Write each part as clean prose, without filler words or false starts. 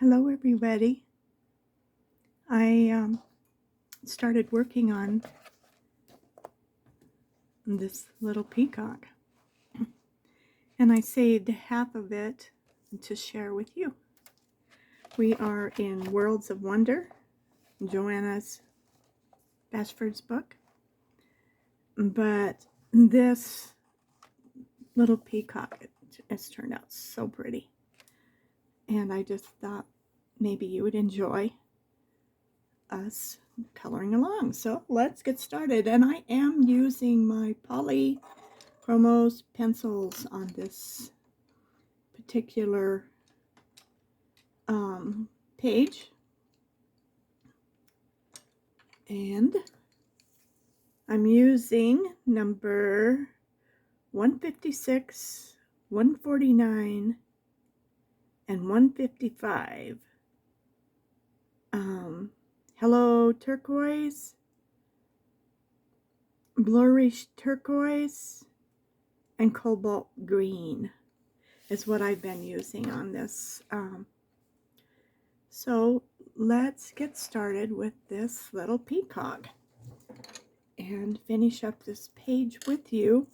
Hello, everybody. I started working on this little peacock, and I saved half of it to share with you. We are in Worlds of Wonder, Johanna's Basford's book, but this little peacock has turned out so pretty, and I just thought maybe you would enjoy us coloring along. So let's get started. And I am using my Polychromos pencils on this particular page. And I'm using number 156, 149, and 155. Hello Turquoise, Blurry Turquoise, and Cobalt Green is what I've been using on this. So let's get started with this little peacock and finish up this page with you.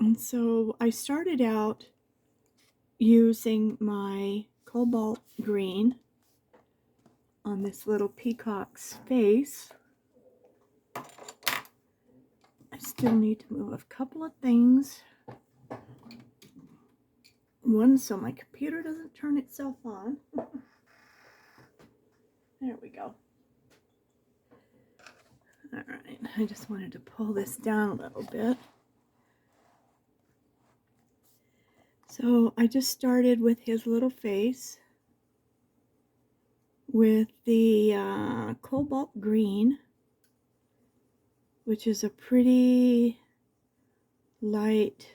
And so I started out using my cobalt green on this little peacock's face. I still need to move a couple of things. One, so my computer doesn't turn itself on. There we go. All right, I just wanted to pull this down a little bit. So I just started with his little face with the cobalt green, which is a pretty light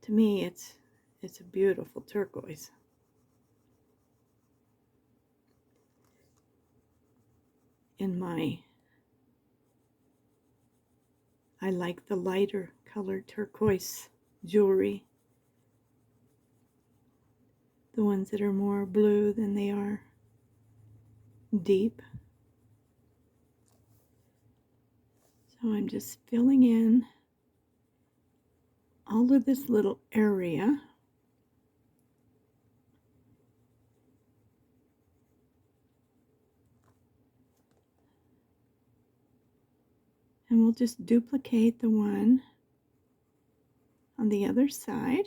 to me. It's a beautiful turquoise. I like the lighter colored turquoise jewelry, the ones that are more blue than they are deep. So I'm just filling in all of this little area. And we'll just duplicate the one on the other side.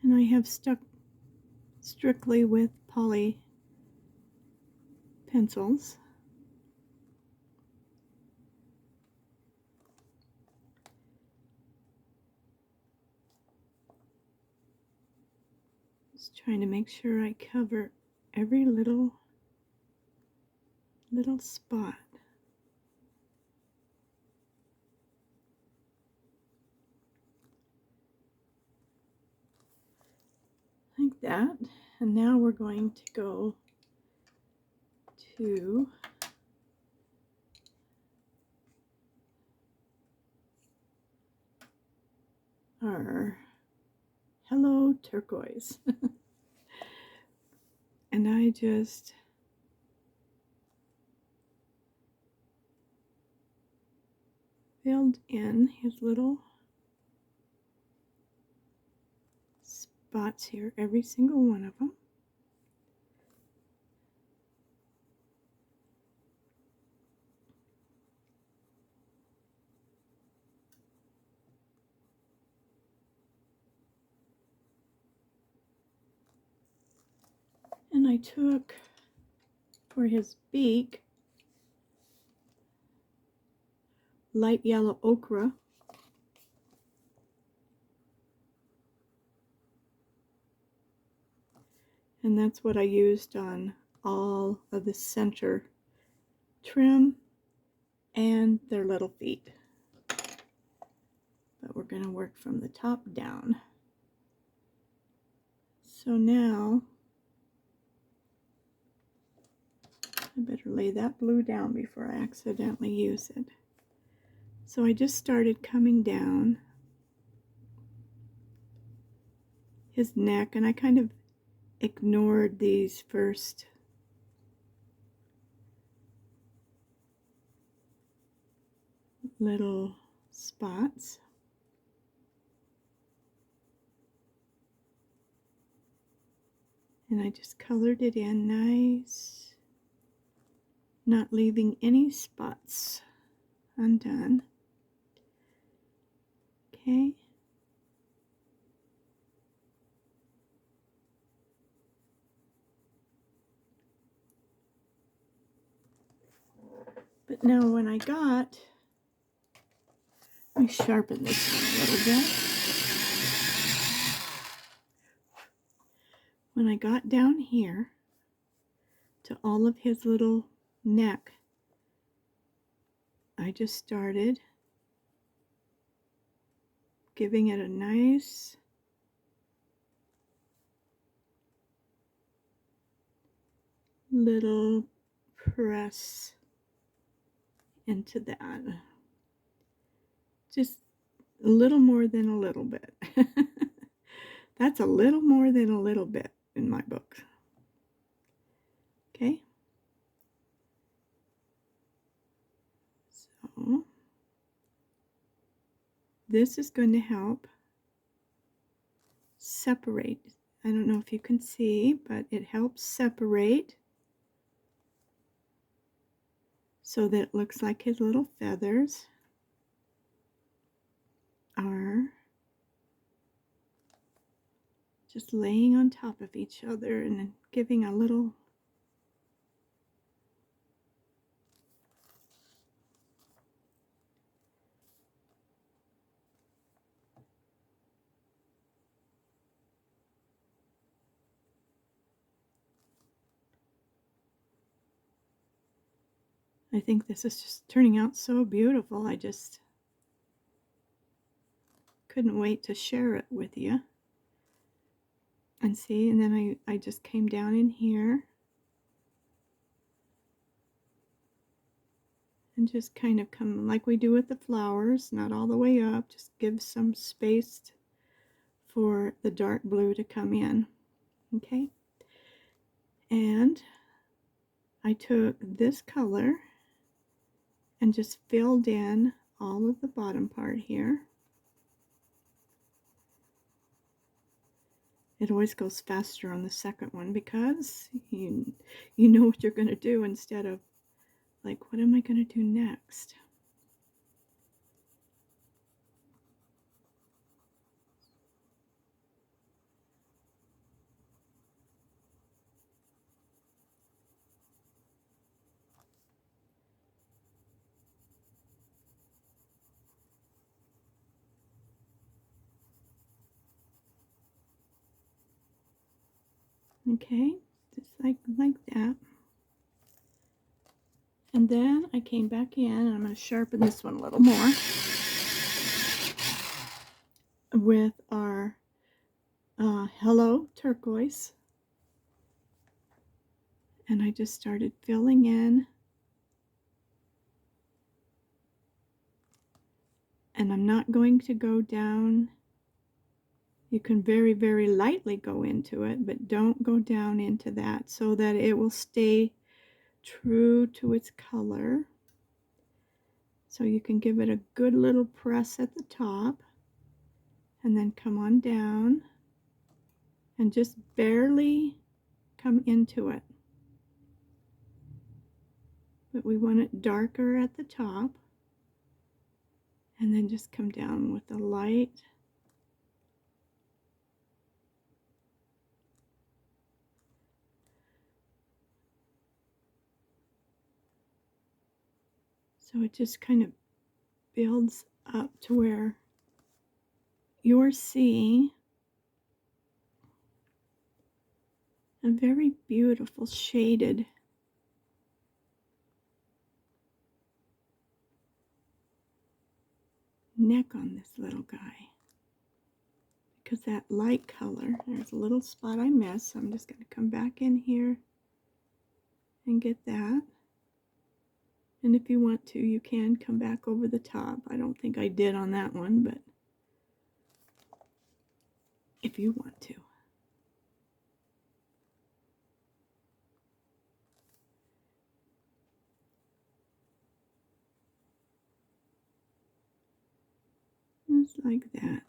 And I have stuck strictly with poly pencils. Just trying to make sure I cover every little spot. Like that. And now we're going to go to our Hello Turquoise. And I just filled in his little spots here, every single one of them. And I took, for his beak, light yellow ochre. And that's what I used on all of the center trim and their little feet. But we're going to work from the top down. So now I better lay that blue down before I accidentally use it. So I just started coming down his neck, and I kind of ignored these first little spots. And I just colored it in nice, not leaving any spots undone. Okay. But now when I got, let me sharpen this one a little bit. When I got down here to all of his little neck, I just started giving it a nice little press into that. Just a little more than a little bit. That's a little more than a little bit in my book. Okay. So this is going to help separate. I don't know if you can see, but it helps separate so that it looks like his little feathers are just laying on top of each other and giving a little I think this is just turning out so beautiful. I just couldn't wait to share it with you. And see, and then I just came down in here and just kind of come like we do with the flowers, not all the way up, just give some space for the dark blue to come in. Okay, and I took this color and just filled in all of the bottom part here. It always goes faster on the second one because you know what you're going to do instead of like, what am I going to do next? Okay, just like that. And then I came back in, and I'm going to sharpen this one a little more with our Hello Turquoise. And I just started filling in. And I'm not going to go down. You can very, very lightly go into it, but don't go down into that so that it will stay true to its color. So you can give it a good little press at the top and then come on down and just barely come into it. But we want it darker at the top and then just come down with a light. So it just kind of builds up to where you're seeing a very beautiful shaded neck on this little guy. Because that light color, there's a little spot I missed, so I'm just going to come back in here and get that. And if you want to, you can come back over the top. I don't think I did on that one, but if you want to. Just like that.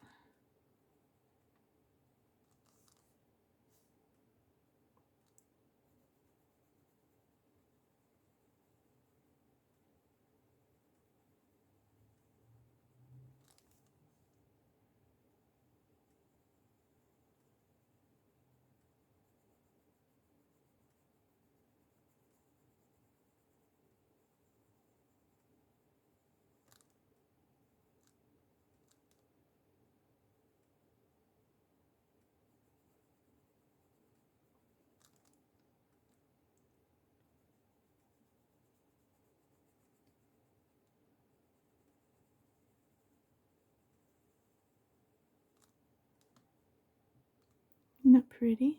Isn't that pretty?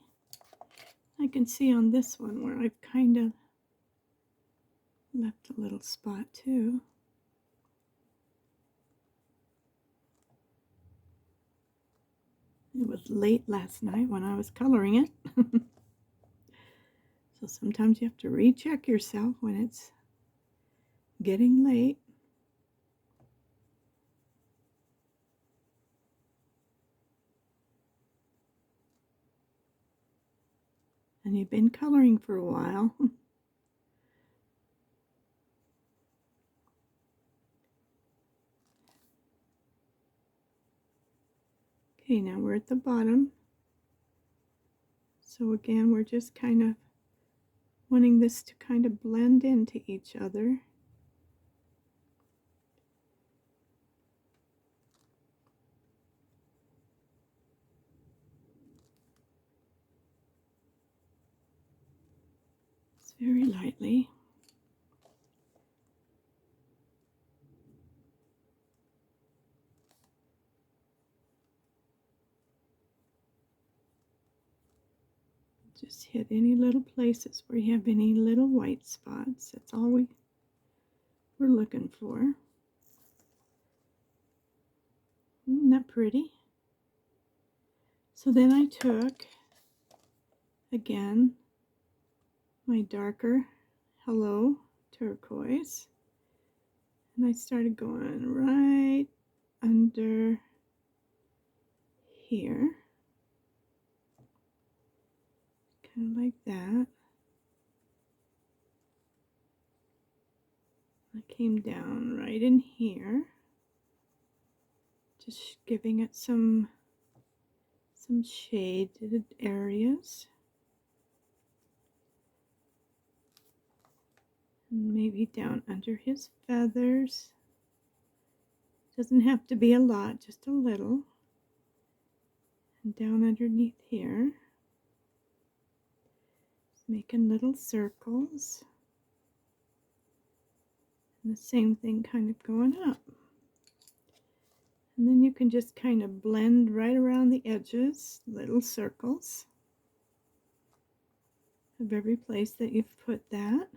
I can see on this one where I've kind of left a little spot too. It was late last night when I was coloring it. So sometimes you have to recheck yourself when it's getting late. And you've been coloring for a while. Okay, now we're at the bottom. So again, we're just kind of wanting this to kind of blend into each other. It's very lightly. Just hit any little places where you have any little white spots. That's all we're looking for. Isn't that pretty? So then I took, again, my darker Hello turquoise, and I started going right under here, kind of like that. I came down right in here, just giving it some shaded areas. And maybe down under his feathers. Doesn't have to be a lot, just a little. And down underneath here, just making little circles. And the same thing kind of going up. And then you can just kind of blend right around the edges, little circles of every place that you've put that.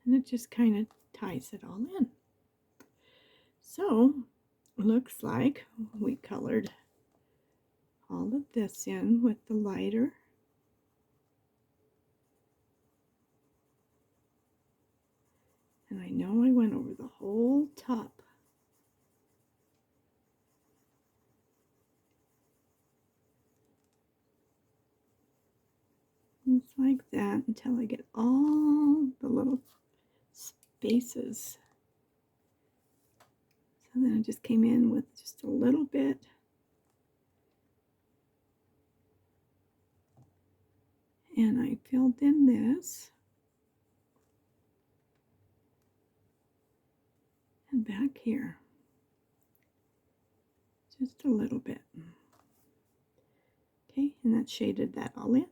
And it just kind of ties it all in. So, looks like we colored all of this in with the lighter. And I know I went over the whole top. Just like that until I get all the little spaces. So then I just came in with just a little bit. And I filled in this. And back here. Just a little bit. Okay, and that shaded that all in.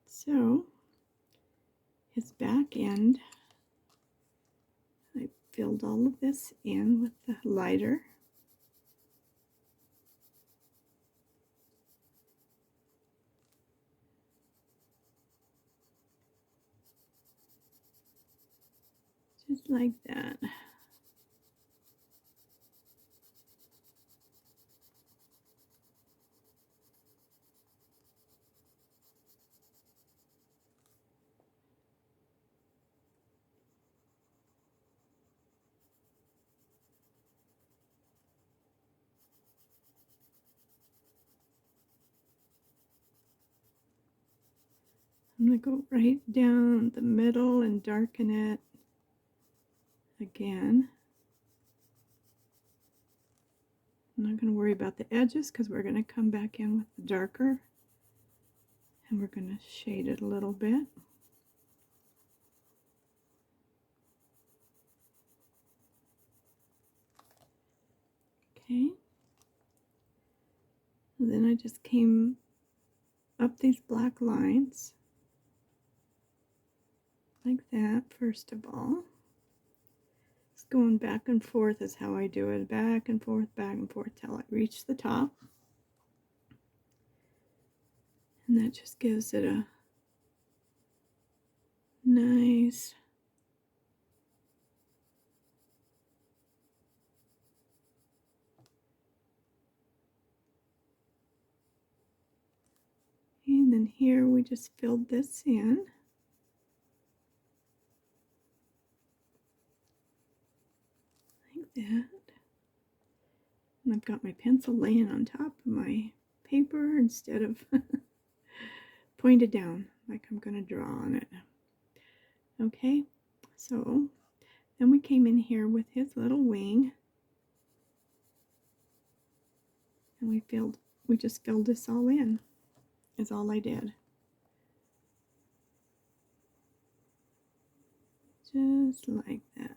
So his back end filled all of this in with the lighter. Just like that. I'm going to go right down the middle and darken it again. I'm not going to worry about the edges because we're going to come back in with the darker and we're going to shade it a little bit. Okay. And then I just came up these black lines like that first of all. Just going back and forth is how I do it. Back and forth till I reach the top. And that just gives it a nice and then here we just filled this in. Like that. And I've got my pencil laying on top of my paper instead of pointed down like I'm going to draw on it. Okay, so then we came in here with his little wing and we just filled this all in, is all I did. Just like that.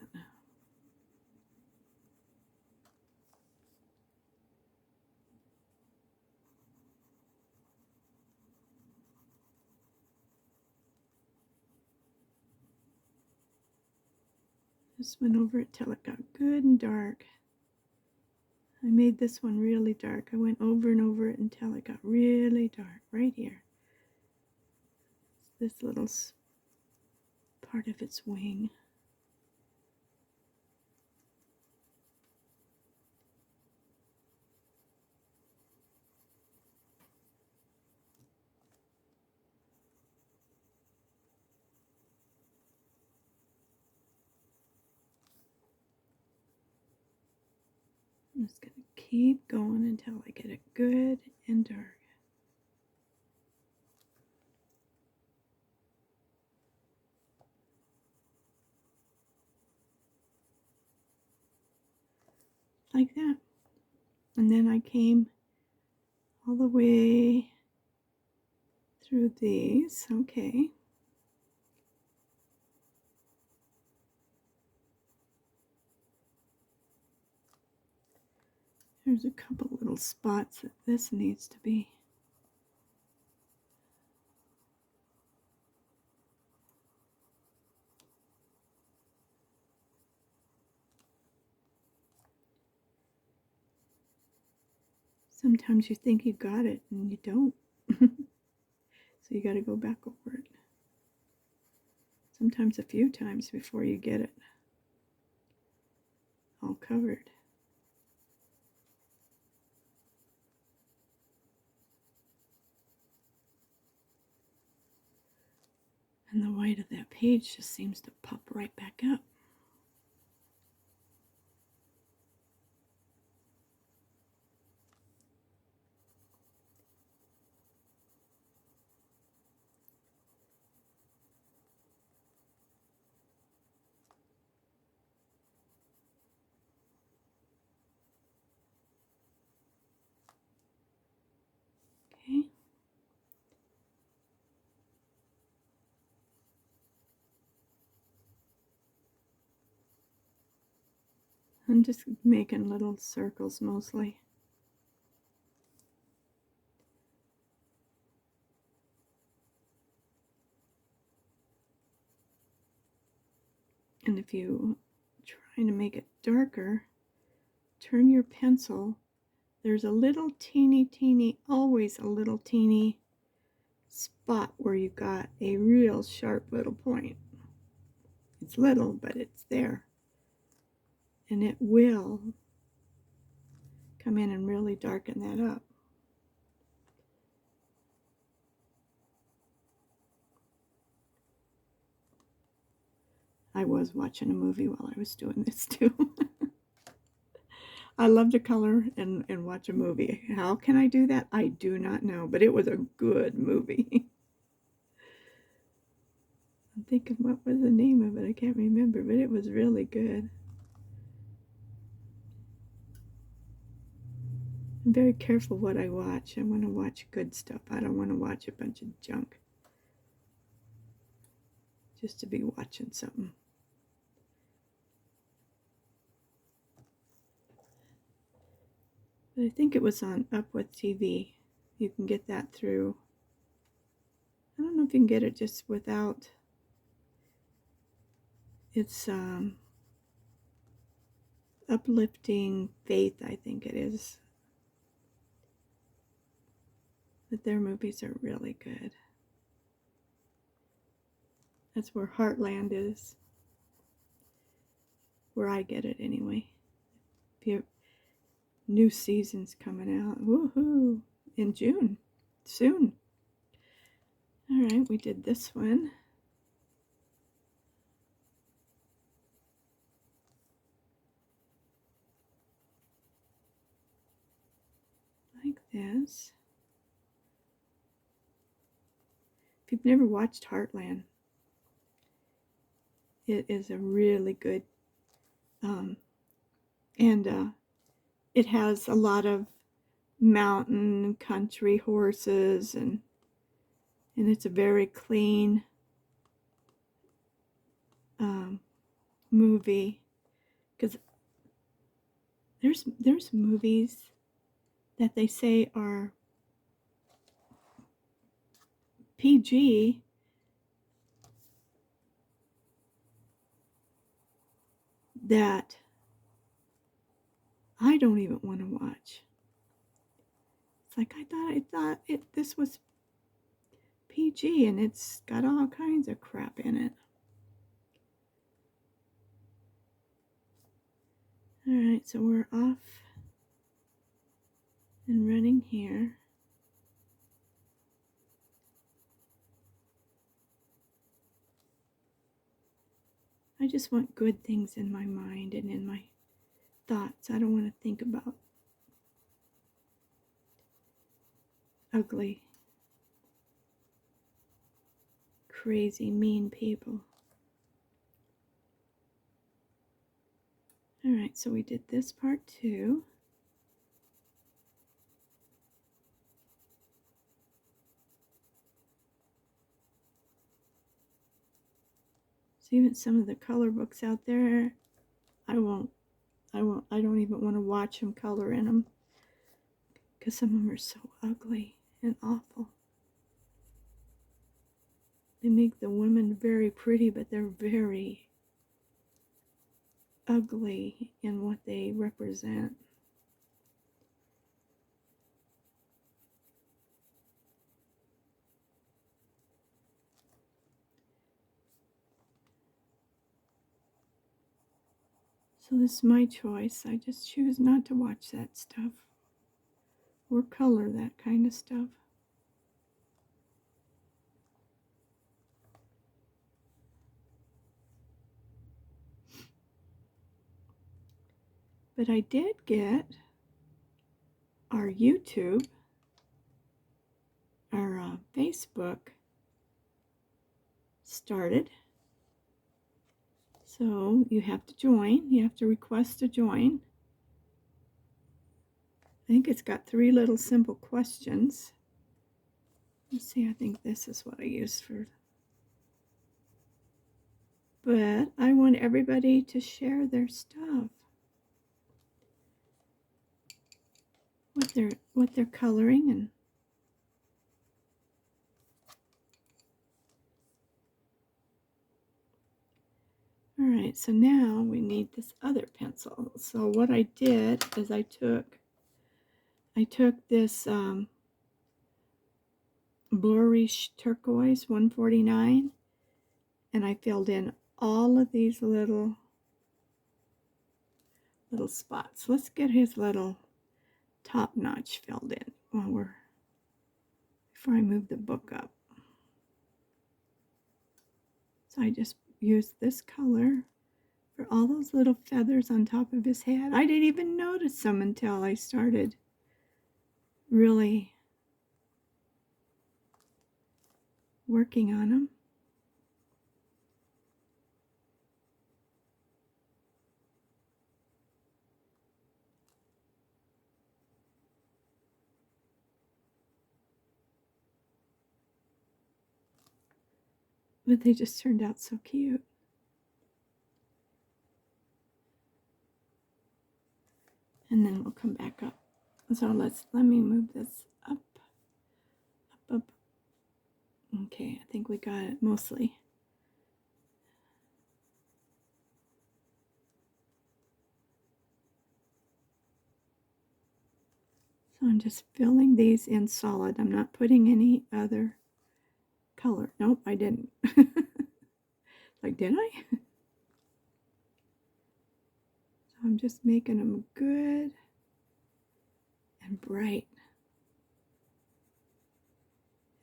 Just went over it till it got good and dark. I made this one really dark. I went over and over it until it got really dark right here. This little part of its wing. I'm just going to keep going until I get it good and dark. Like that. And then I came all the way through these. Okay. There's a couple little spots that this needs to be. Sometimes you think you got it and you don't. So you got to go back over it. Sometimes a few times before you get it all covered. And the white of that page just seems to pop right back up. Okay. I'm just making little circles mostly. And if you trying to make it darker, turn your pencil. There's a little teeny, always a little teeny spot where you got a real sharp little point. It's little, but it's there. And it will come in and really darken that up. I was watching a movie while I was doing this too. I love to color and watch a movie. How can I do that? I do not know, but it was a good movie. I'm thinking, what was the name of it? I can't remember, but it was really good. I'm very careful what I watch. I want to watch good stuff. I don't want to watch a bunch of junk just to be watching something. But I think it was on Up With TV. You can get that through. I don't know if you can get it just without. It's Uplifting Faith, I think it is. But their movies are really good. That's where Heartland is. Where I get it anyway. If you new season's coming out. Woohoo! In June. Soon. Alright, we did this one. Like this. If you've never watched Heartland, it is a really good, it has a lot of mountain country horses, and it's a very clean movie, because there's movies that they say are PG that I don't even want to watch. It's like I thought this was PG, and it's got all kinds of crap in it. Alright, so we're off and running here. I just want good things in my mind and in my thoughts. I don't want to think about ugly, crazy, mean people. Alright, so we did this part too. So even some of the color books out there, I don't even want to watch them color in them, because some of them are so ugly and awful. They make the women very pretty, but they're very ugly in what they represent. So this is my choice. I just choose not to watch that stuff or color that kind of stuff. But I did get our YouTube, our Facebook started. So you have to join. You have to request to join. I think it's got 3 little simple questions. Let's see, I think this is what I used for. But I want everybody to share their stuff. What they're coloring, and all right. right, so now we need this other pencil. So what I did is I took this bluish turquoise 149, and I filled in all of these little spots. Let's get his little top notch filled in before I move the book up. So I just used this color for all those little feathers on top of his head. I didn't even notice them until I started really working on them. But they just turned out so cute. And then we'll come back up. So let me move this up. Okay, I think we got it mostly. So I'm just filling these in solid. I'm not putting any other color. Nope, I didn't. Like, did I? So I'm just making them good and bright.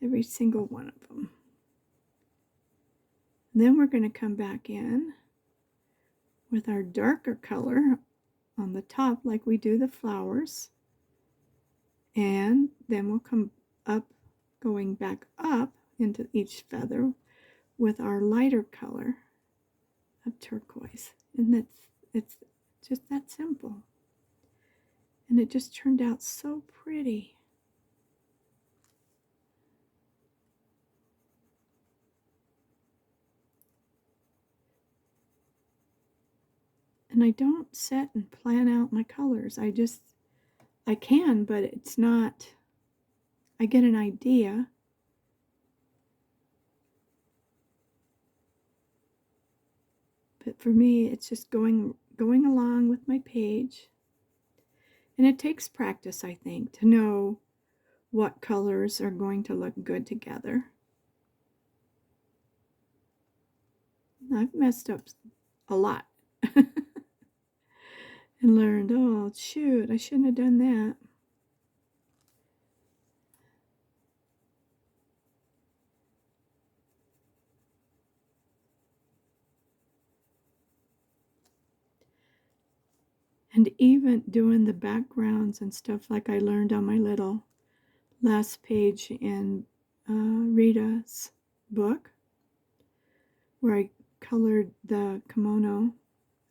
Every single one of them. Then we're going to come back in with our darker color on the top like we do the flowers. And then we'll come up, going back up into each feather with our lighter color of turquoise. And it's just that simple. And it just turned out so pretty. And I don't set and plan out my colors. I can, but it's not, I get an idea. But for me, it's just going along with my page. And it takes practice, I think, to know what colors are going to look good together. I've messed up a lot. And learned, oh, shoot, I shouldn't have done that. And even doing the backgrounds and stuff like I learned on my little last page in Rita's book, where I colored the kimono,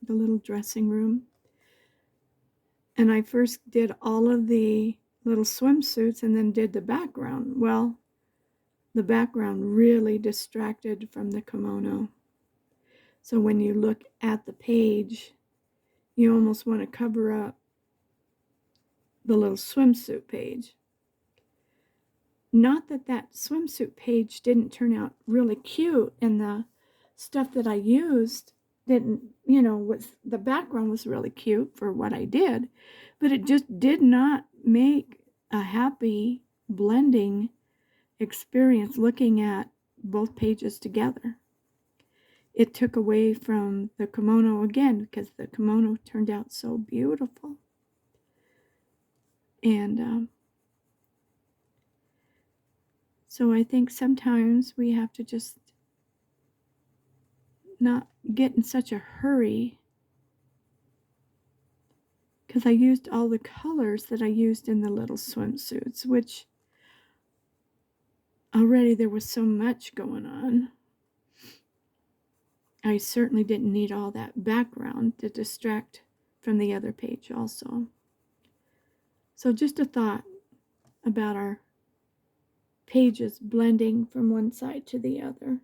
the little dressing room. And I first did all of the little swimsuits and then did the background. Well, the background really distracted from the kimono. So when you look at the page, you almost want to cover up the little swimsuit page. Not that that swimsuit page didn't turn out really cute, and the stuff that I used didn't, the background was really cute for what I did, but it just did not make a happy blending experience looking at both pages together. It took away from the kimono again, because the kimono turned out so beautiful. And so I think sometimes we have to just not get in such a hurry, because I used all the colors that I used in the little swimsuits, which already there was so much going on. I certainly didn't need all that background to distract from the other page also. So just a thought about our pages blending from one side to the other.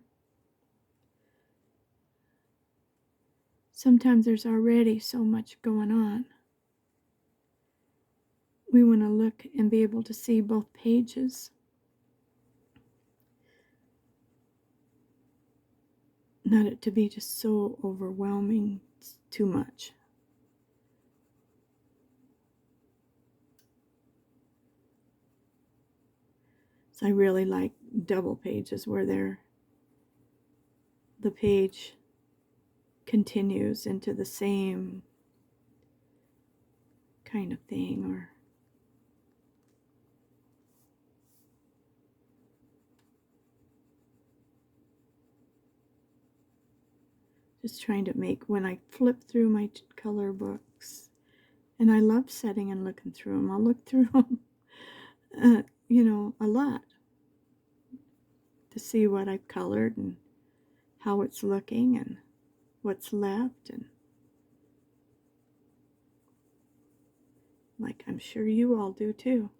Sometimes there's already so much going on. We want to look and be able to see both pages. not it to be just so overwhelming. It's too much. So I really like double pages where the page continues into the same kind of thing, or just trying to make, when I flip through my color books, and I love sitting and looking through them. I'll look through them, a lot to see what I've colored and how it's looking and what's left, and like I'm sure you all do too.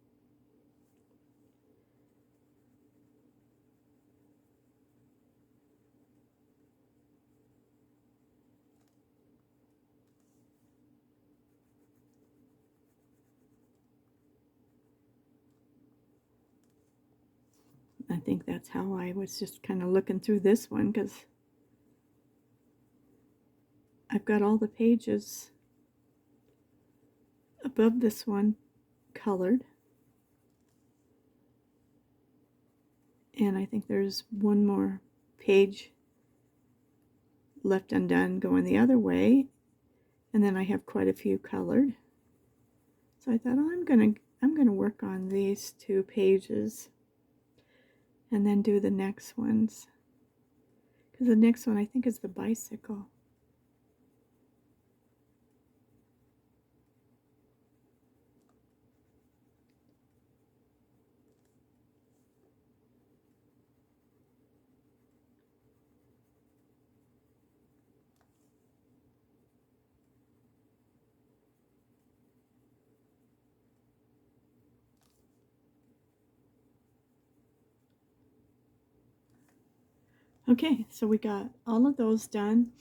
I think that's how I was just kind of looking through this one, because I've got all the pages above this one colored, and I think there's one more page left undone going the other way, and then I have quite a few colored. So I thought, oh, I'm gonna work on these 2 pages and then do the next ones, because the next one I think is the bicycle. Okay, so we got all of those done,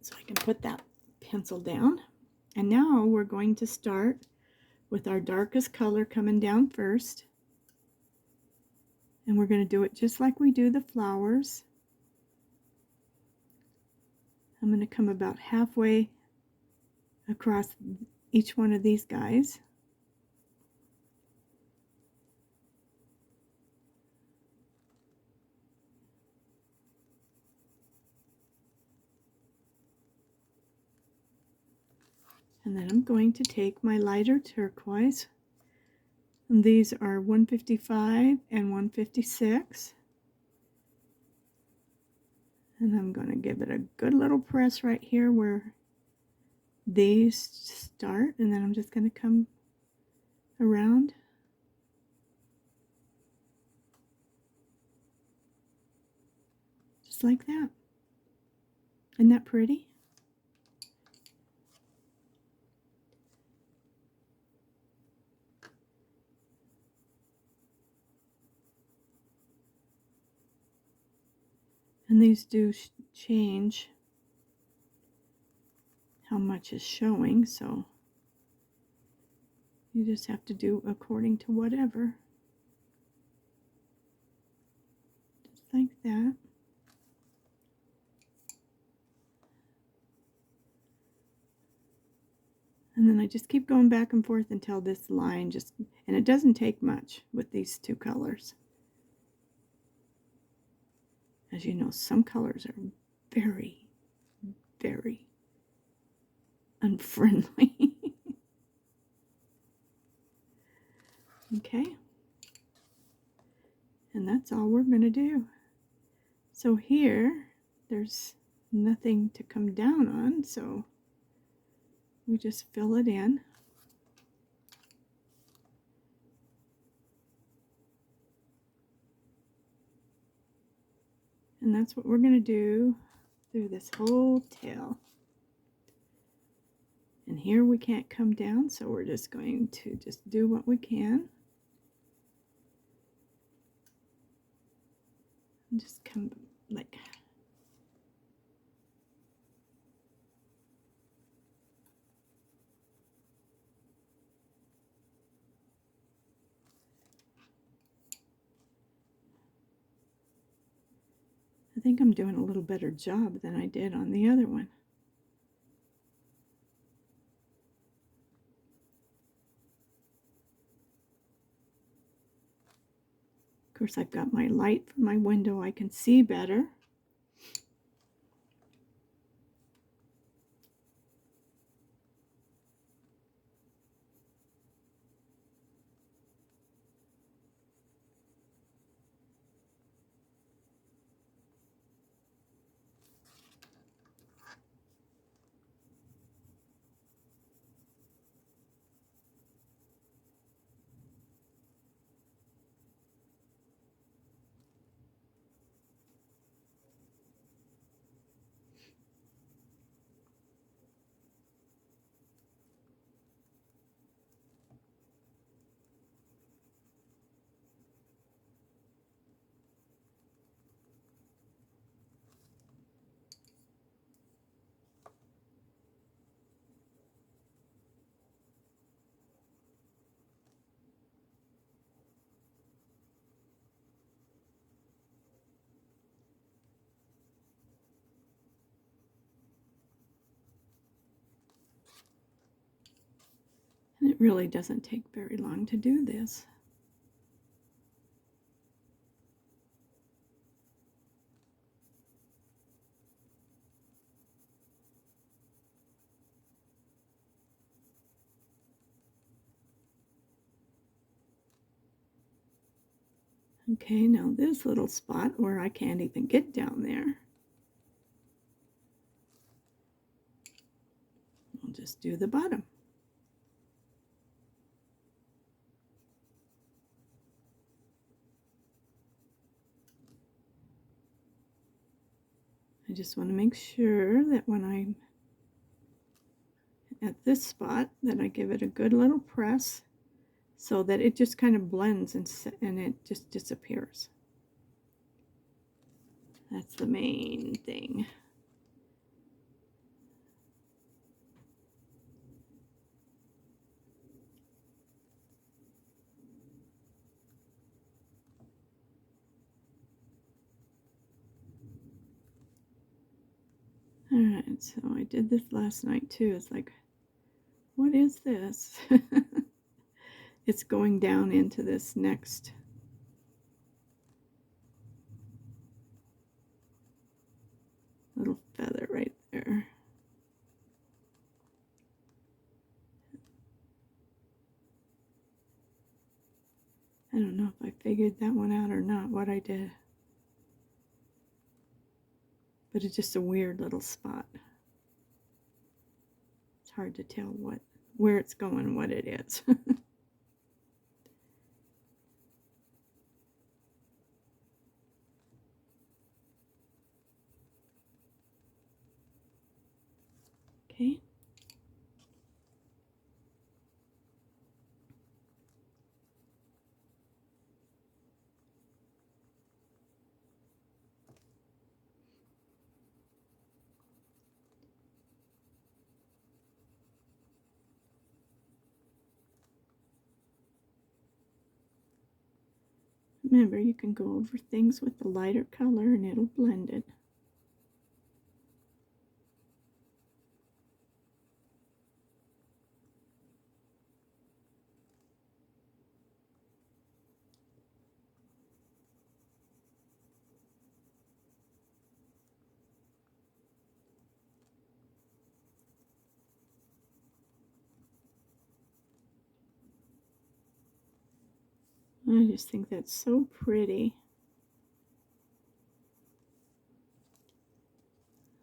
so I can put that pencil down. And now we're going to start with our darkest color coming down first. And we're going to do it just like we do the flowers. I'm going to come about halfway across each one of these guys. And then I'm going to take my lighter turquoise, and these are 155 and 156, and I'm going to give it a good little press right here where these start, and then I'm just going to come around just like that. Isn't that pretty? And these do change how much is showing, so you just have to do according to whatever. Just like that. And then I just keep going back and forth until this line just, and it doesn't take much with these 2 colors. As you know, some colors are very, very unfriendly. Okay. And that's all we're going to do. So here, there's nothing to come down on, so we just fill it in. And that's what we're going to do through this whole tail. And here we can't come down, so we're just going to just do what we can. And just come like, think I'm doing a little better job than I did on the other one. Of course, I've got my light from my window. I can see better. And it really doesn't take very long to do this. Okay, now this little spot where I can't even get down there, I'll just do the bottom. I just want to make sure that when I'm at this spot that I give it a good little press so that it just kind of blends and it just disappears. That's the main thing. Alright, so I did this last night too. It's like, what is this? It's going down into this next little feather right there. I don't know if I figured that one out or not, what I did. But it's just a weird little spot. It's hard to tell where it's going, what it is. Okay. Remember, you can go over things with the lighter color and it'll blend it. I just think that's so pretty.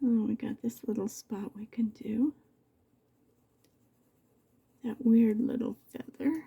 Oh, we got this little spot we can do. That weird little feather.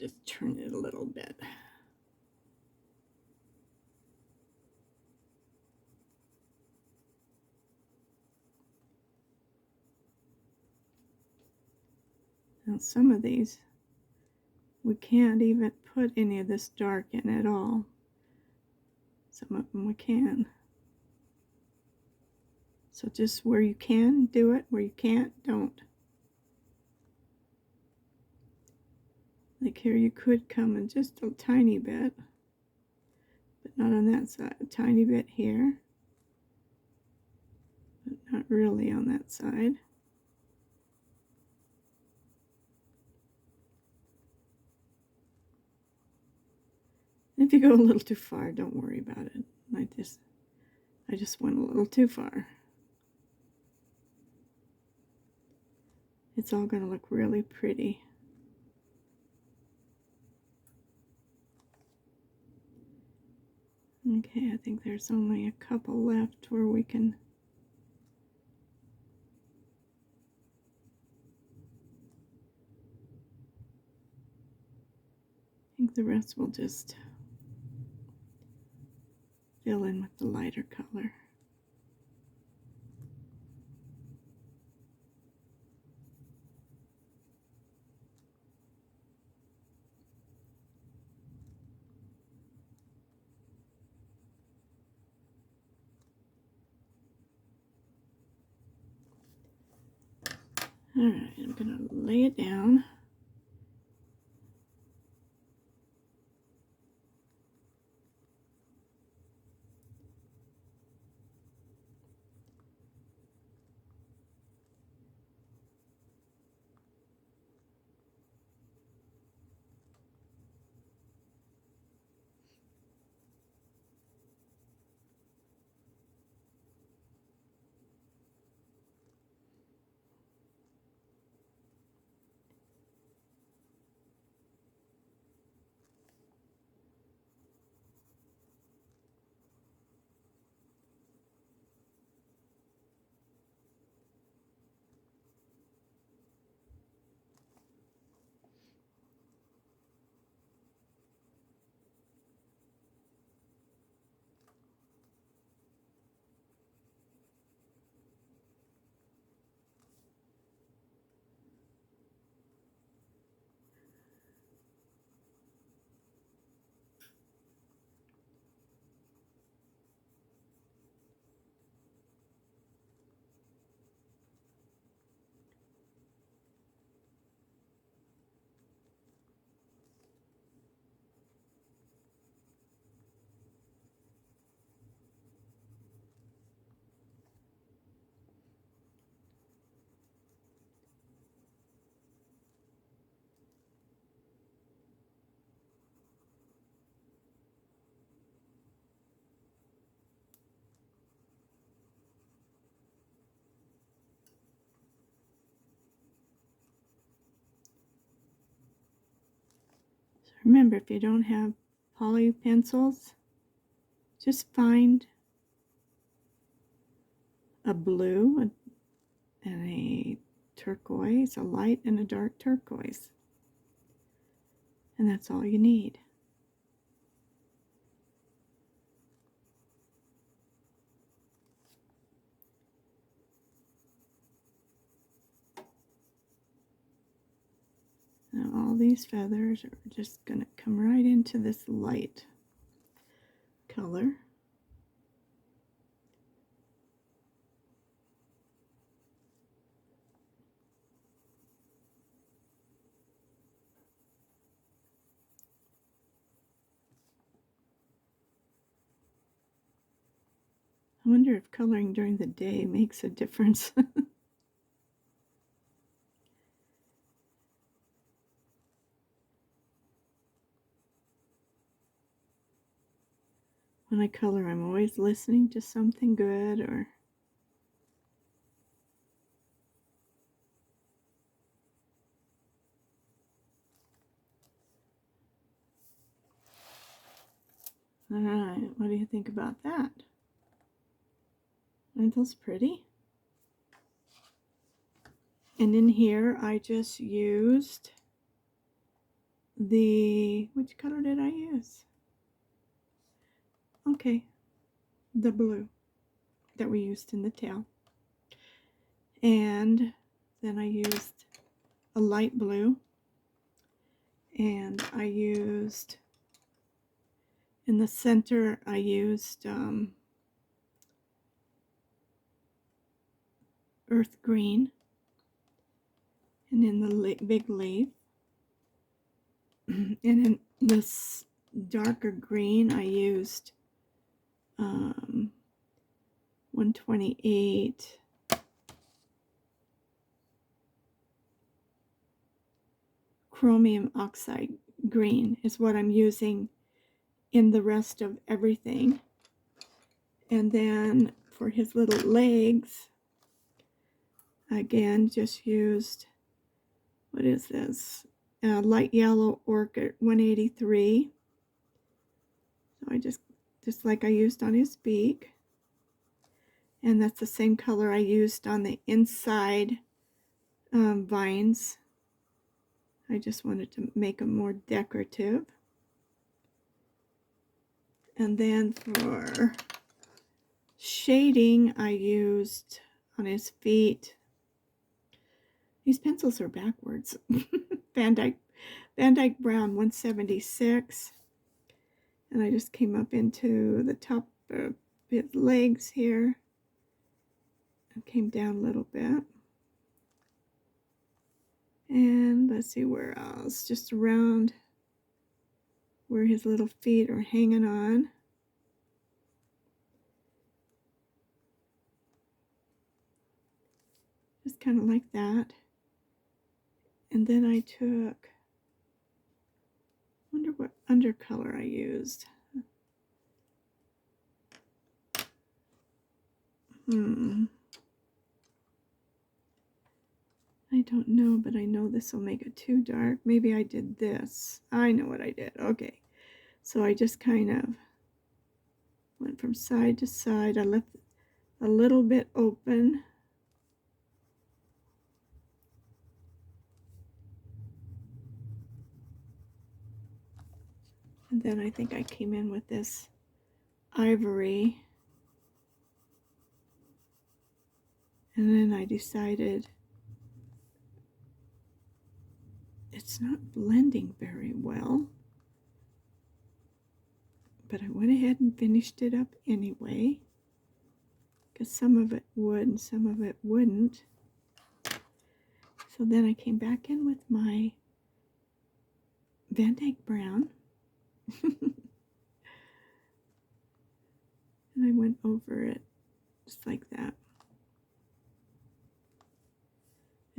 just turn it a little bit. Now some of these, we can't even put any of this dark in at all. Some of them we can. So just where you can, do it. Where you can't, don't. Like here you could come in just a tiny bit, but not on that side. A tiny bit here, but not really on that side. If you go a little too far, don't worry about it. I just went a little too far. It's all going to look really pretty. Okay, I think there's only a couple left where we can I think the rest will just fill in with the lighter color. Alright, I'm going to lay it down. Remember, if you don't have poly pencils, just find a blue and a turquoise, a light and a dark turquoise. And that's all you need. Now all these feathers are just going to come right into this light color. I wonder if coloring during the day makes a difference. When I color, I'm always listening to something good or all right, what do you think about that? Aren't those pretty? And in here, I just used which color did I use? Okay, the blue that we used in the tail. And then I used a light blue, and I used, in the center, I used earth green, and in the big leaf, and in this darker green, I used 128 chromium oxide green is what I'm using in the rest of everything. And then for his little legs, again, just used, what is this? Light yellow orchid 183. So I just like I used on his beak. And that's the same color I used on the inside vines. I just wanted to make them more decorative. And then for shading, I used on his feet. These pencils are backwards. Van Dyke Brown 176. And I just came up into the top of his legs here. And came down a little bit. And let's see where else. Just around where his little feet are hanging on. Just kind of like that. And then I took, wonder what undercolor I used. I don't know, but I know this will make it too dark. Maybe I did this. I know what I did. Okay. So I just kind of went from side to side. I left a little bit open. And then I think I came in with this ivory. And then I decided it's not blending very well. But I went ahead and finished it up anyway, because some of it would and some of it wouldn't. So then I came back in with my Van Dyke Brown. And I went over it just like that.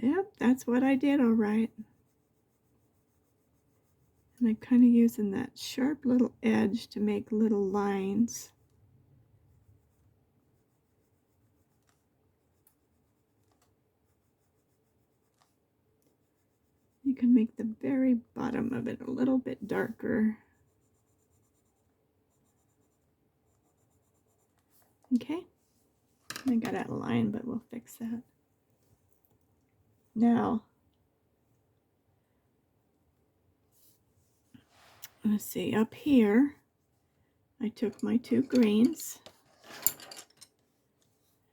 Yep, that's what I did, all right. And I'm kind of using that sharp little edge to make little lines. You can make the very bottom of it a little bit darker. Okay, I got out of line, but we'll fix that. Now, let's see, up here, I took my two greens,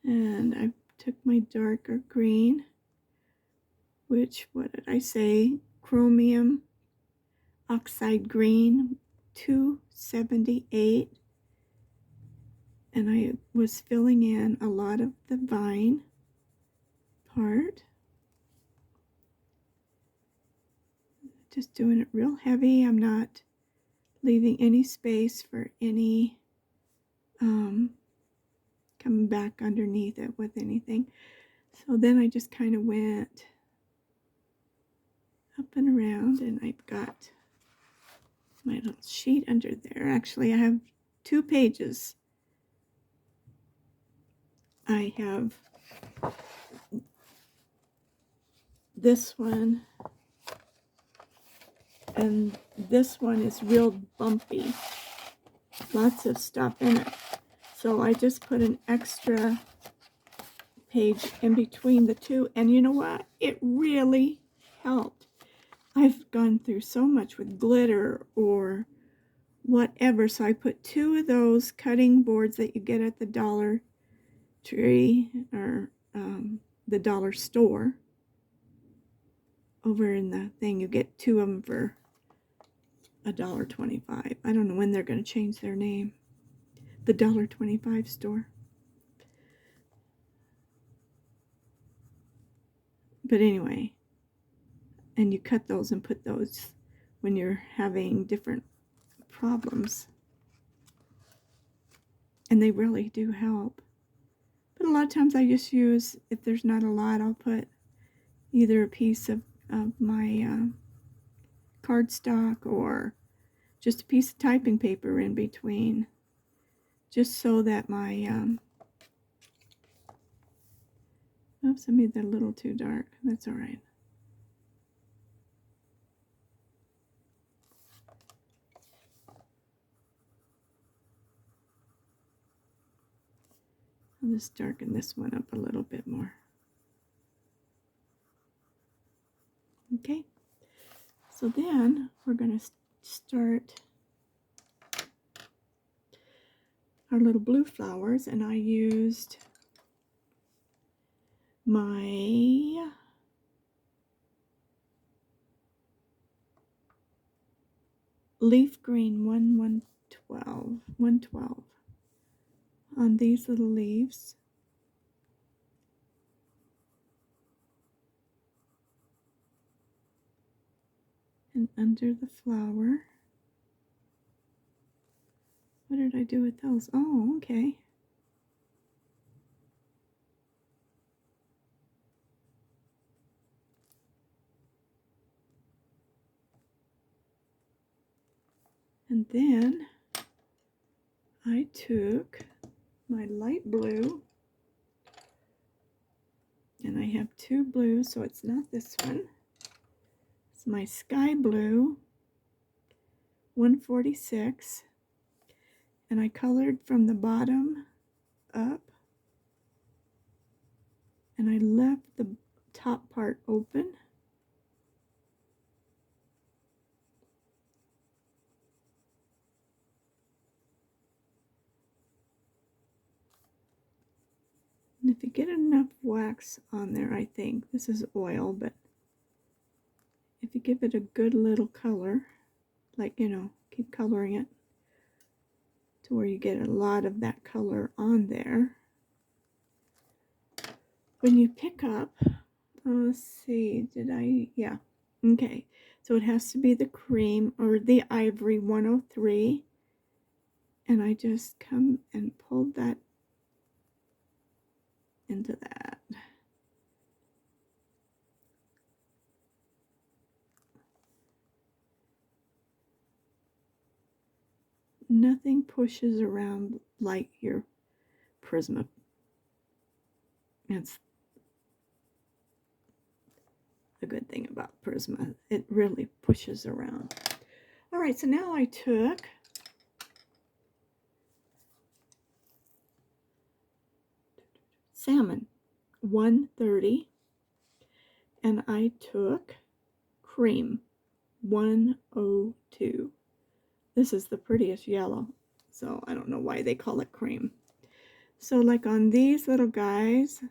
and I took my darker green, which, what did I say, chromium oxide green 278, and I was filling in a lot of the vine part, just doing it real heavy. I'm not leaving any space for any coming back underneath it with anything. So then I just kind of went up and around, and I've got my little sheet under there. Actually, I have 2 pages. I have this one, and this one is real bumpy. Lots of stuff in it. So I just put an extra page in between the two, and you know what? It really helped. I've I've gone through so much with glitter or whatever. So I put 2 of those cutting boards that you get at the Dollar Tree or the dollar store. Over in the thing, you get 2 of them for $1.25. I don't know when they're going to change their name. The $1.25 store. But anyway, and you cut those and put those when you're having different problems. And they really do help. But a lot of times I just use, if there's not a lot, I'll put either a piece of my cardstock or just a piece of typing paper in between. Just so that my, oops, I made that a little too dark. That's all right. I'll just darken this one up a little bit more. Okay, so then we're going to start our little blue flowers, and I used my leaf green 112 on these little leaves. And under the flower. What did I do with those? Oh, okay. And then I took my light blue, and I have 2 blues, so it's not this one. It's my sky blue 146, and I colored from the bottom up, and I left the top part open. And if you get enough wax on there, I think, this is oil, but if you give it a good little color, like, you know, keep coloring it to where you get a lot of that color on there. When you pick up, let's see, yeah, okay, so it has to be the cream or the ivory 103, and I just come and pulled that into that. Nothing pushes around like your Prisma. That's the good thing about Prisma. It really pushes around. All right, so now I took Salmon 130, and I took Cream 102. This is the prettiest yellow, so I don't know why they call it cream. So like on these little guys,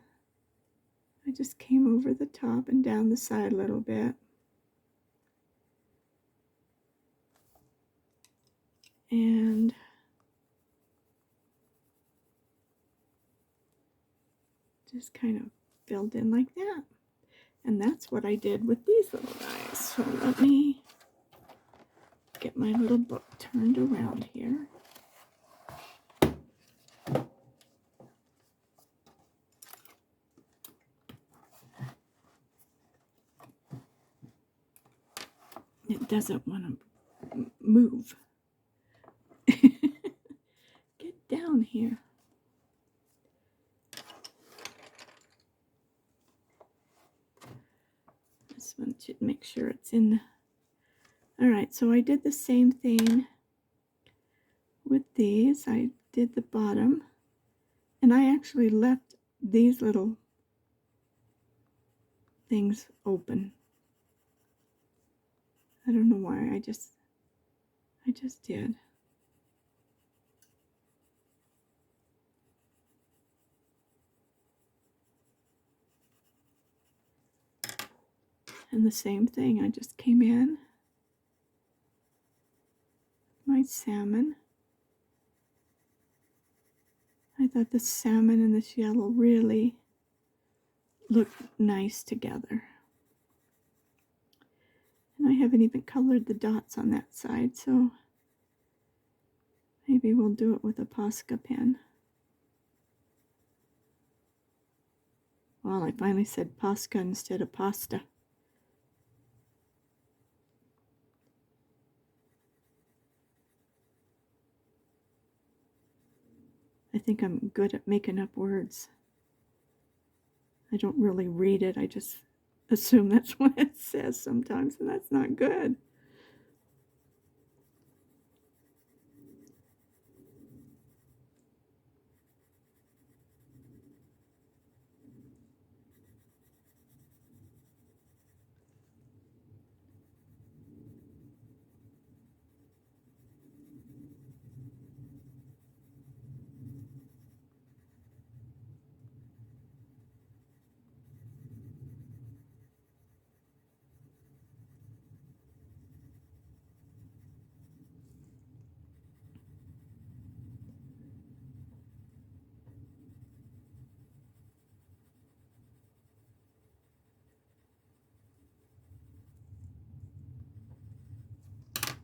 I just came over the top and down the side a little bit. And just kind of filled in like that. And that's what I did with these little guys. So let me get my little book turned around here. It doesn't want to move. Get down here. This one should make sure it's in. All right, so I did the same thing with these. I did the bottom, and I actually left these little things open. I don't know why, I just did. And the same thing, I just came in my salmon. I thought the salmon and this yellow really look nice together. And I haven't even colored the dots on that side, so maybe we'll do it with a Posca pen. Well, I finally said Posca instead of pasta. I think I'm good at making up words. I don't really read it, I just assume that's what it says sometimes, and that's not good.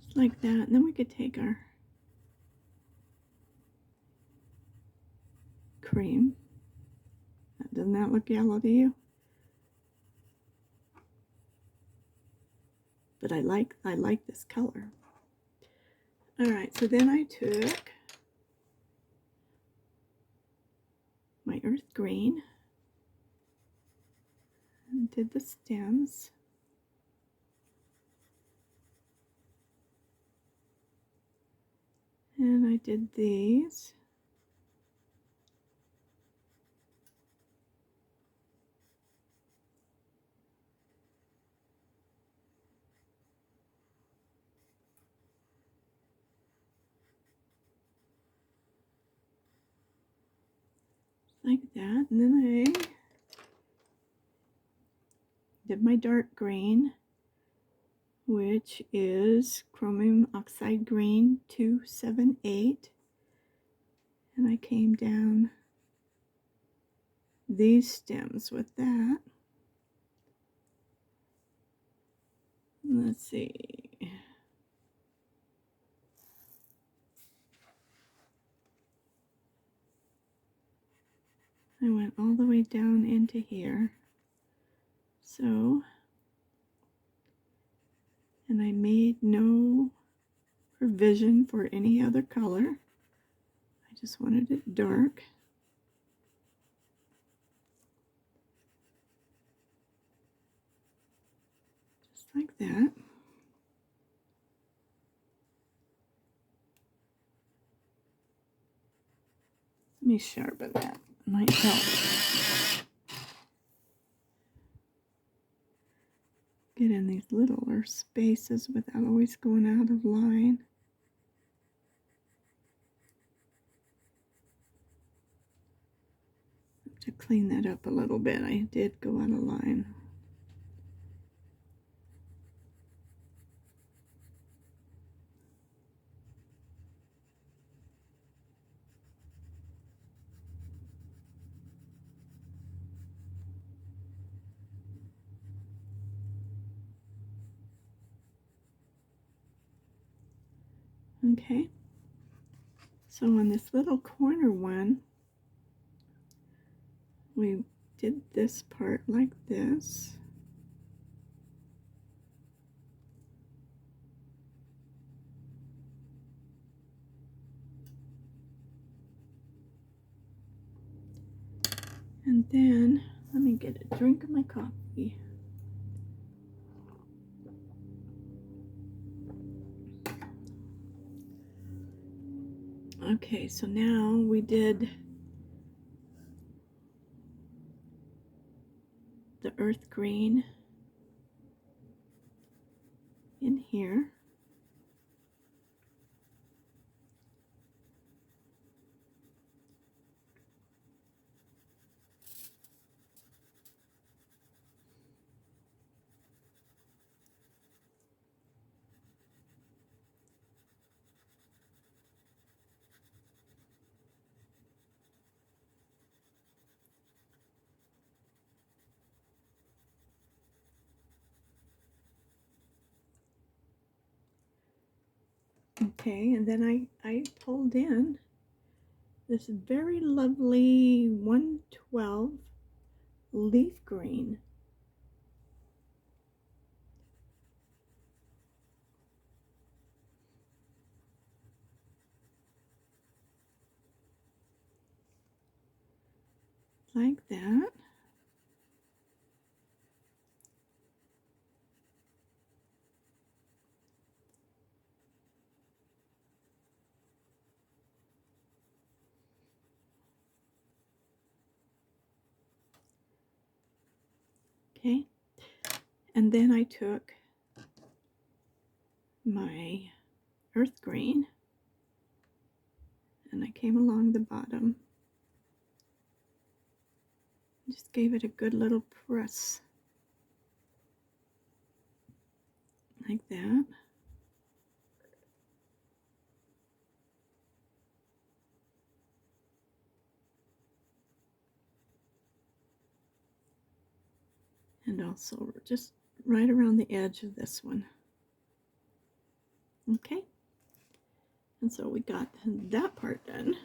Just like that, and then we could take our cream. Doesn't that look yellow to you? But I like this color. All right, so then I took my earth green and did the stems. And I did these. Like that, and then I did my dark green, which is chromium oxide green 278, and I came down these stems with that. Let's see. I went all the way down into here. So, and I made no provision for any other color. I just wanted it dark. Just like that. Let me sharpen that. It might help. Get in these littler spaces without always going out of line. To clean that up a little bit, I did go out of line. Okay, so on this little corner one, we did this part like this. And then, let me get a drink of my coffee. Okay, so now we did the earth green in here. Okay, and then I pulled in this very lovely 112 leaf green. Like that. Okay, and then I took my earth green and I came along the bottom, just gave it a good little press like that. And also just right around the edge of this one. Okay, and so we got that part done.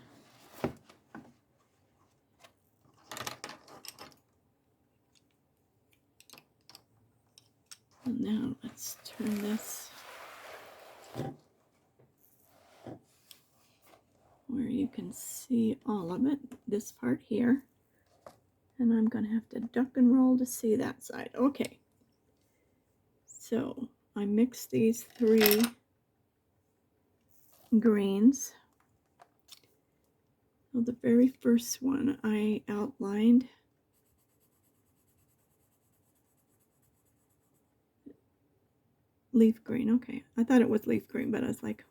And now let's turn this where you can see all of it, this part here. And I'm going to have to duck and roll to see that side. Okay, so I mixed these 3 greens. Well, the very first one I outlined leaf green. Okay, I thought it was leaf green, but I was like,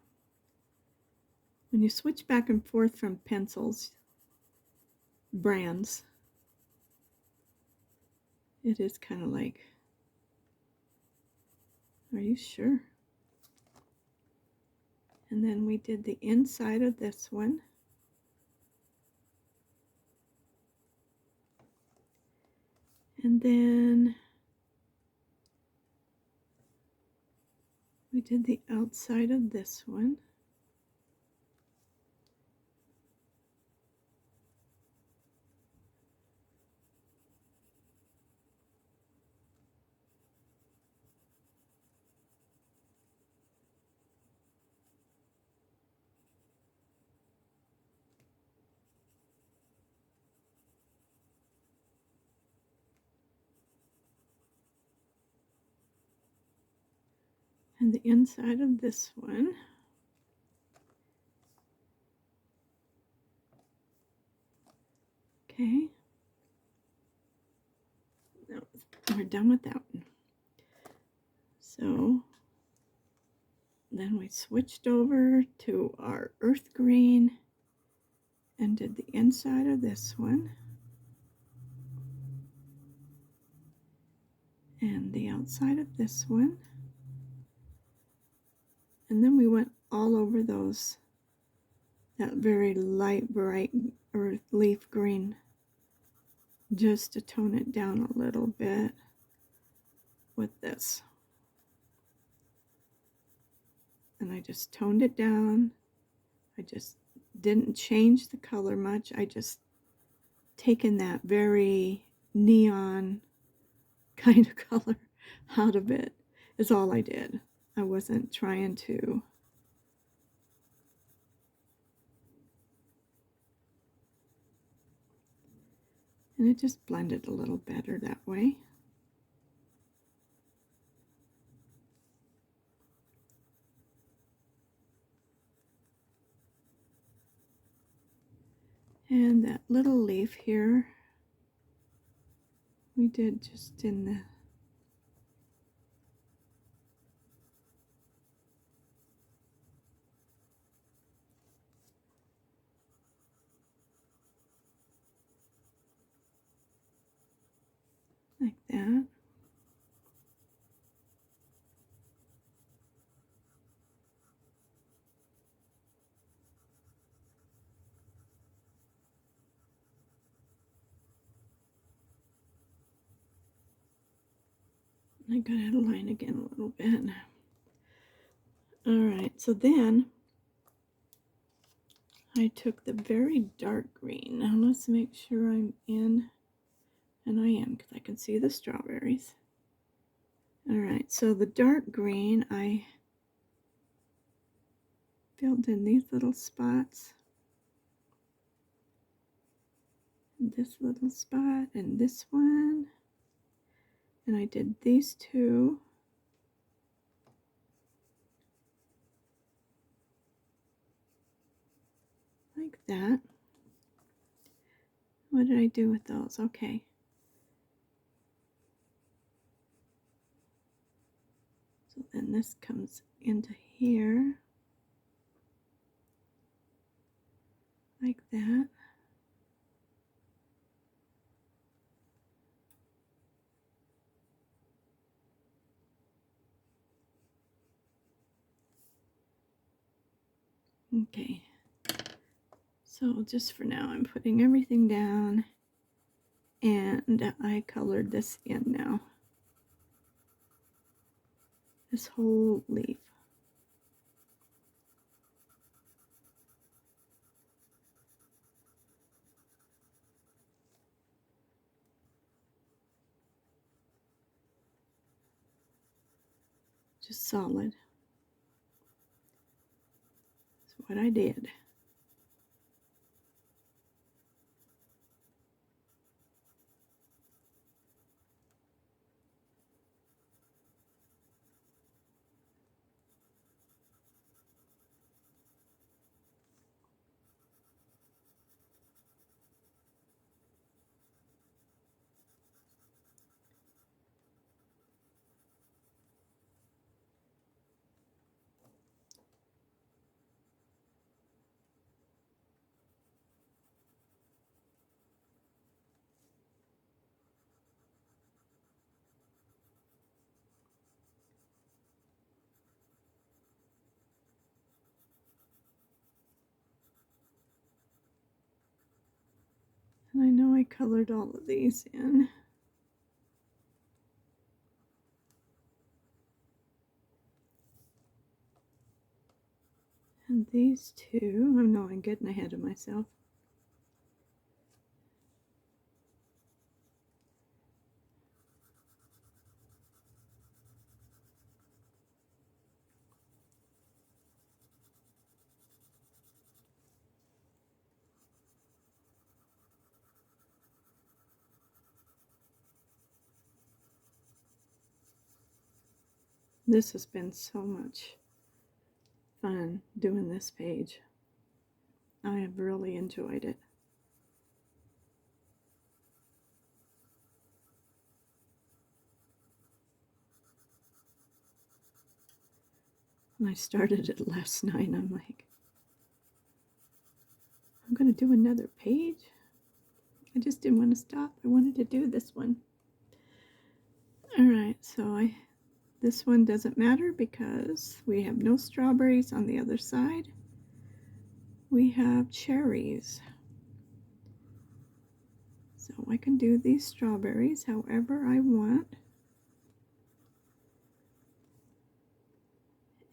when you switch back and forth from pencils, brands, it is kind of like, are you sure? And then we did the inside of this one. And then we did the outside of this one. And the inside of this one. Okay. Now we're done with that one. So then we switched over to our earth green and did the inside of this one. And the outside of this one. And then we went all over those, that very light, bright earth leaf green, just to tone it down a little bit with this. And I just toned it down. I just didn't change the color much. I just taken that very neon kind of color out of it is all I did. I wasn't trying to and it just blended a little better that way. And that little leaf here, we did just in the like that. I gotta align again a little bit. Alright, so then I took the very dark green. Now let's make sure I'm in, and I am because I can see the strawberries. Alright, so the dark green I filled in these little spots, and this little spot, and this one, and I did these two. Like that. What did I do with those? Okay. So then this comes into here. Like that. Okay. So just for now, I'm putting everything down, and I colored this in now. This whole leaf. Just solid. That's what I did. And I know I colored all of these in. And these two, I know I'm getting ahead of myself. This has been so much fun doing this page. I have really enjoyed it. And I started it last night, and I'm like, I'm going to do another page. I just didn't want to stop. I wanted to do this one. Alright, so this one doesn't matter because we have no strawberries on the other side. We have cherries. So I can do these strawberries however I want.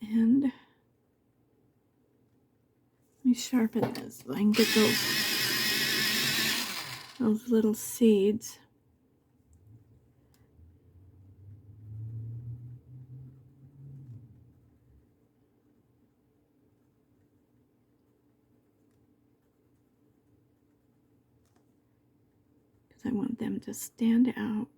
And let me sharpen this so I can get those little seeds. Because I want them to stand out.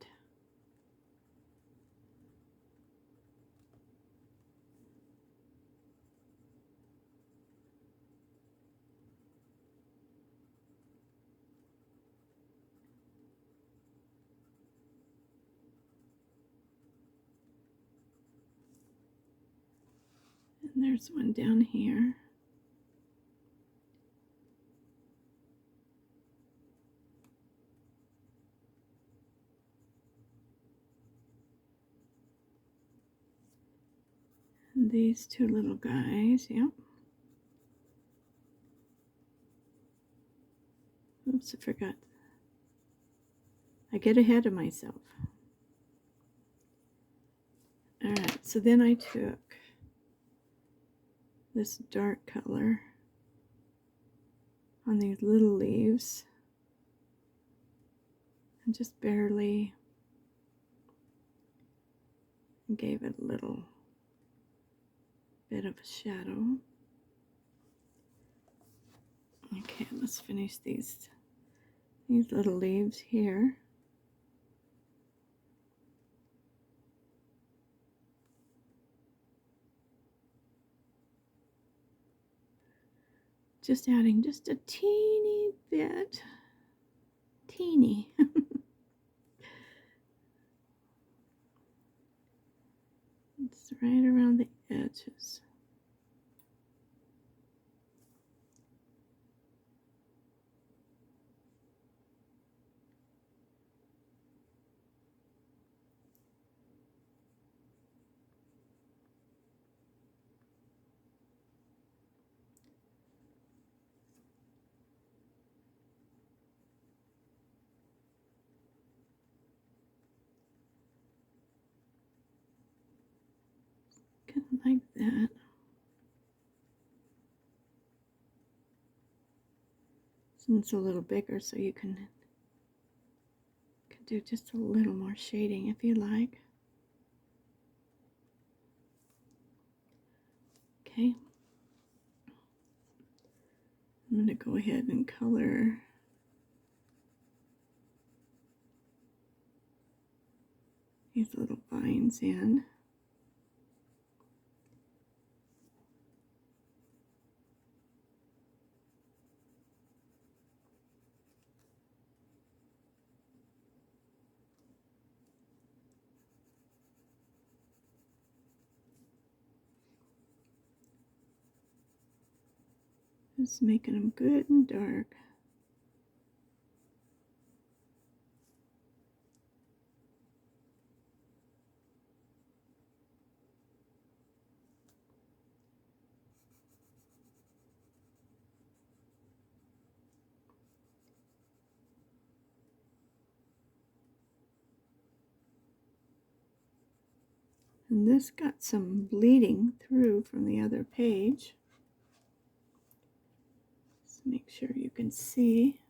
And there's one down here. And these two little guys, yep. Oops, I forgot. I get ahead of myself. Alright, so then I took this dark color on these little leaves and just barely gave it a little bit of a shadow. Okay, let's finish these little leaves here. Just adding just a teeny bit. Teeny. It's right around the edges. Kind of like that. And it's a little bigger, so you can do just a little more shading if you like. Okay. I'm going to go ahead and color these little vines in. Just making them good and dark. And this got some bleeding through from the other page. Just make sure you can see.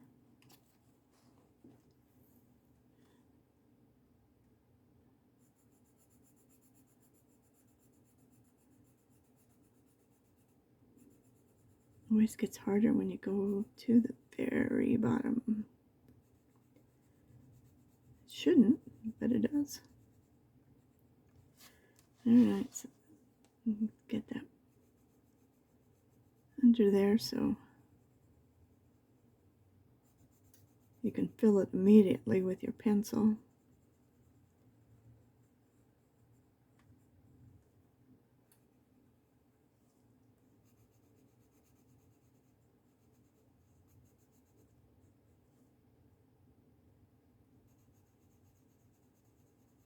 Always gets harder when you go to the very bottom. It shouldn't, but it does. Alright, so get that under there so you can fill it immediately with your pencil.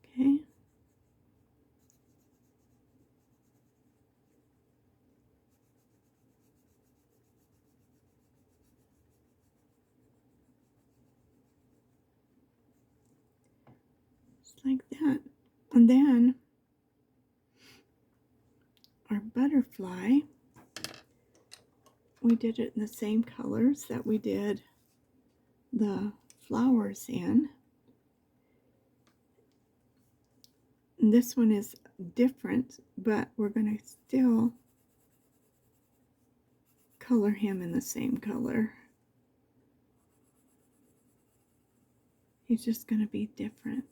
Okay. Just like that. And then our butterfly, we did it in the same colors that we did the flowers in. And this one is different, but we're going to still color him in the same color. He's just going to be different.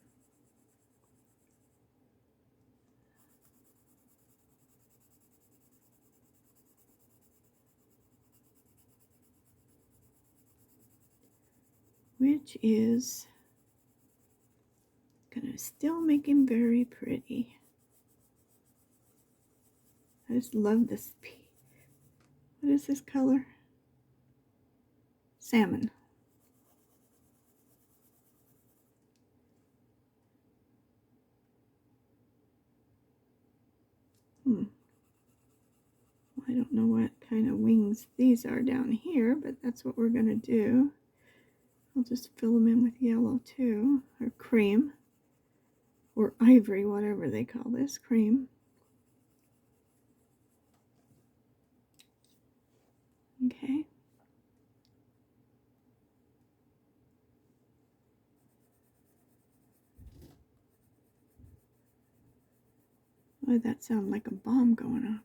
Which is going to still make him very pretty. I just love this. What is this color? Salmon. as these are down here, but that's what we're going to do. I'll just fill them in with yellow too, or cream, or ivory, whatever they call this, cream. Okay. Boy, that sounded like a bomb going off.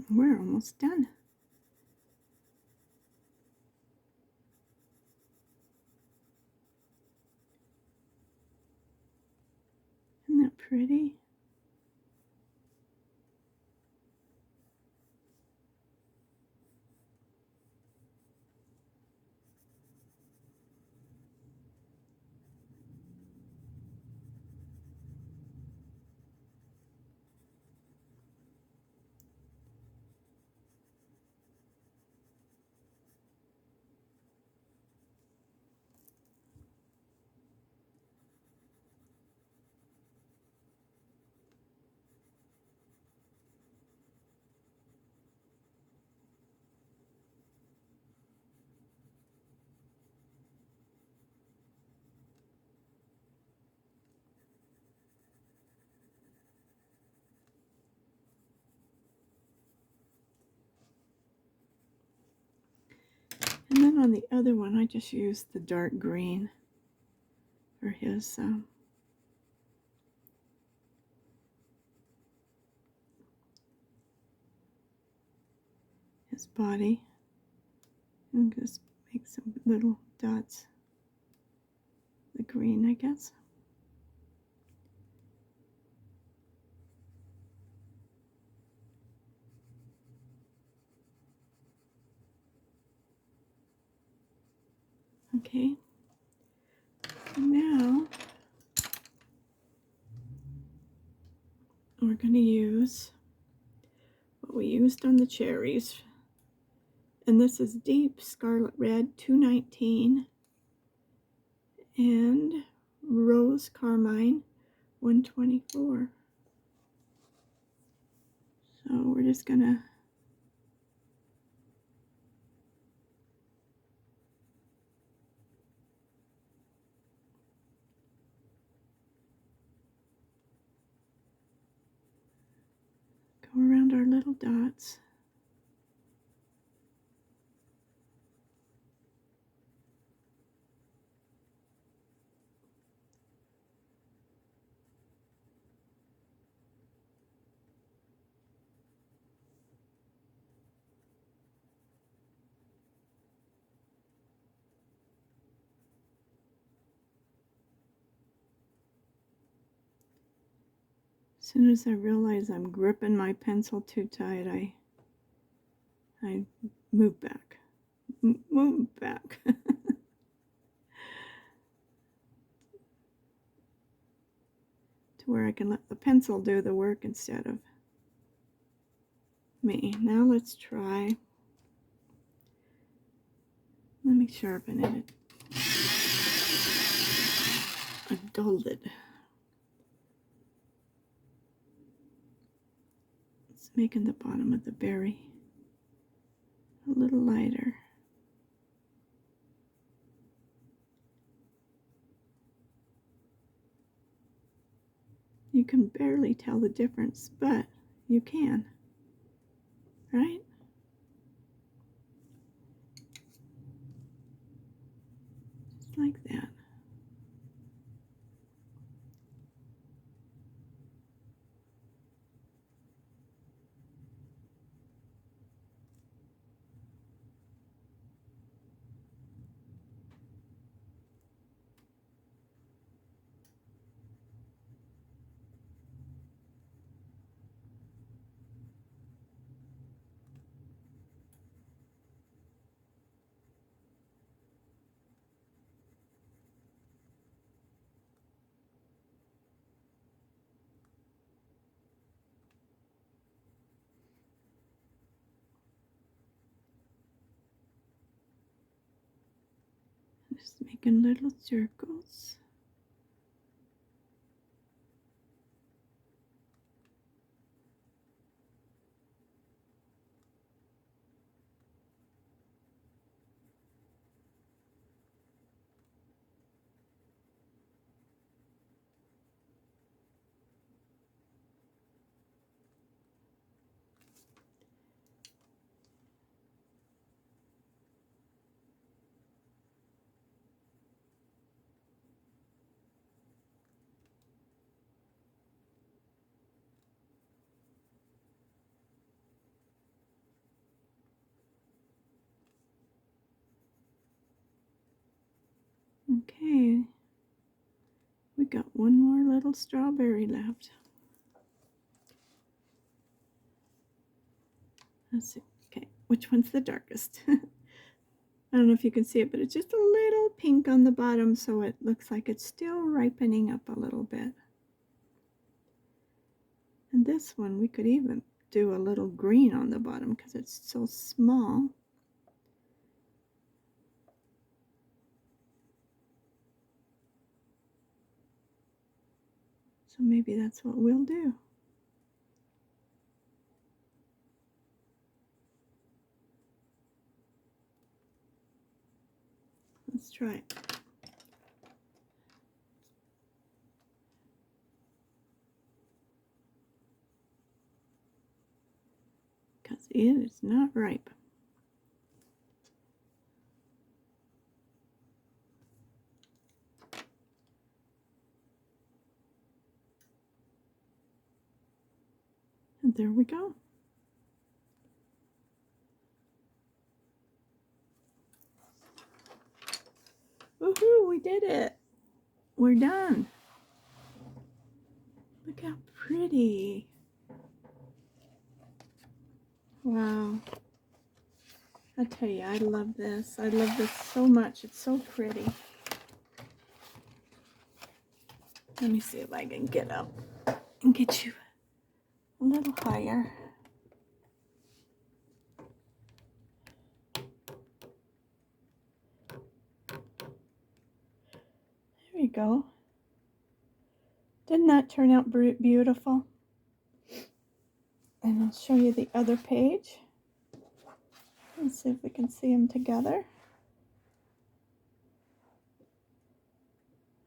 We're almost done. Isn't that pretty? And then on the other one, I just used the dark green for his body, and just make some little dots. The green, I guess. Okay. Now we're going to use what we used on the cherries. And this is Deep Scarlet Red 219 and Rose Carmine 124. So we're just going to go around our little dots. As soon as I realize I'm gripping my pencil too tight, I move back. Move back. To where I can let the pencil do the work instead of me. Now let's try. Let me sharpen it. I dulled it. It's making the bottom of the berry a little lighter. You can barely tell the difference, but you can, right? Just like that. Just making little circles. Okay, we got one more little strawberry left. Let's see. Okay, which one's the darkest? I don't know if you can see it, but it's just a little pink on the bottom, so it looks like it's still ripening up a little bit. And this one, we could even do a little green on the bottom because it's so small. So maybe that's what we'll do. Let's try it. Because it is not ripe. And there we go. Woohoo, we did it. We're done. Look how pretty. Wow. I tell you, I love this. I love this so much. It's so pretty. Let me see if I can get up and get you a little higher. There we go. Didn't that turn out beautiful? And I'll show you the other page. Let's see if we can see them together.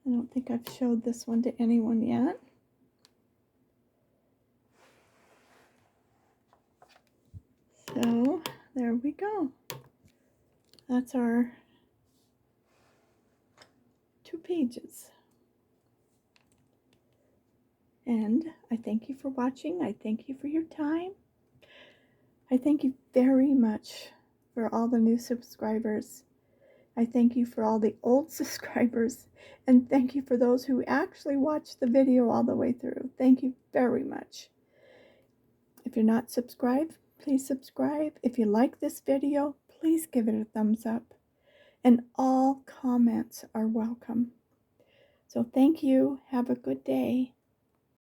I don't think I've showed this one to anyone yet. So there we go. That's our 2 pages. And I thank you for watching. I thank you for your time. I thank you very much for all the new subscribers. I thank you for all the old subscribers. And thank you for those who actually watched the video all the way through. Thank you very much. If you're not subscribed, please subscribe. If you like this video, please give it a thumbs up. And all comments are welcome. So thank you. Have a good day.